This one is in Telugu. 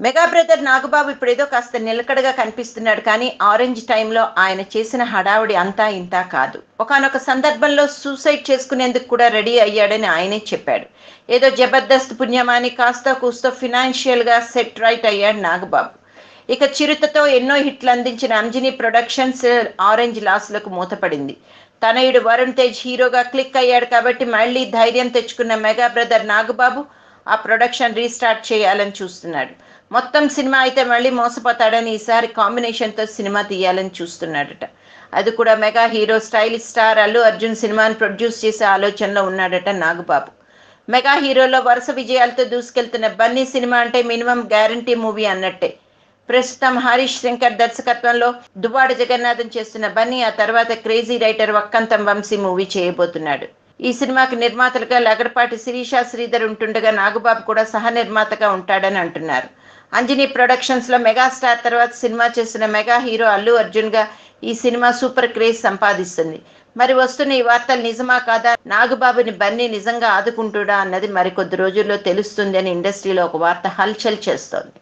మెగా బ్రదర్ నాగబాబు ఇప్పుడేదో కాస్త నిలకడగా కనిపిస్తున్నాడు, కానీ ఆరెంజ్ టైంలో ఆయన చేసిన హడావుడి అంతా ఇంతా కాదు. ఒకానొక సందర్భంలో సూసైడ్ చేసుకునేందుకు కూడా రెడీ అయ్యాడని ఆయనే చెప్పాడు. ఏదో జబర్దస్త్ పుణ్యమాని కాస్త కూస్తో ఫినాన్షియల్గా సెట్ రైట్ అయ్యాడు నాగబాబు. ఇక చిరుతతో ఎన్నో హిట్లు అందించిన అంజనీ ప్రొడక్షన్స్ ఆరెంజ్ లాస్లకు మూతపడింది. తనయుడు వరుణ్ తేజ్ హీరోగా క్లిక్ అయ్యాడు కాబట్టి మళ్ళీ ధైర్యం తెచ్చుకున్న మెగా బ్రదర్ నాగబాబు ఆ ప్రొడక్షన్ రీస్టార్ట్ చేయాలని చూస్తున్నాడు. మొత్తం సినిమా అయితే మళ్ళీ మోసపోతాడని ఈసారి కాంబినేషన్తో సినిమా తీయాలని చూస్తున్నాడట. అది కూడా mega hero stylish star Allu Arjun సినిమాని ప్రొడ్యూస్ చేసే ఆలోచనలో ఉన్నాడట నాగబాబు. మెగా హీరోలో వరుస విజయాలతో దూసుకెళ్తున్న బన్నీ సినిమా అంటే మినిమం గ్యారంటీ మూవీ అన్నట్టే. ప్రస్తుతం హరీష్ శంకర్ దర్శకత్వంలో దువ్వాడ జగన్నాథం చేస్తున్న బన్నీ ఆ తర్వాత crazy writer Vakkantham Vamsi movie చేయబోతున్నాడు. ఈ సినిమాకి నిర్మాతలుగా లగడపాటి శిరీష శ్రీధర్ ఉంటుండగా నాగబాబు కూడా సహ నిర్మాతగా ఉంటాడని అంటున్నారు. అంజనీ ప్రొడక్షన్స్లో మెగాస్టార్ తర్వాత సినిమా చేసిన మెగా హీరో అల్లు అర్జున్గా ఈ సినిమా సూపర్ క్రేజ్ సంపాదిస్తుంది. మరి వస్తున్న ఈ వార్తలు నిజమా కాదా, నాగబాబుని బన్నీ నిజంగా ఆదుకుంటుడా అన్నది మరికొద్ది రోజుల్లో తెలుస్తుంది అని ఇండస్ట్రీలో ఒక వార్త హల్చల్ చేస్తోంది.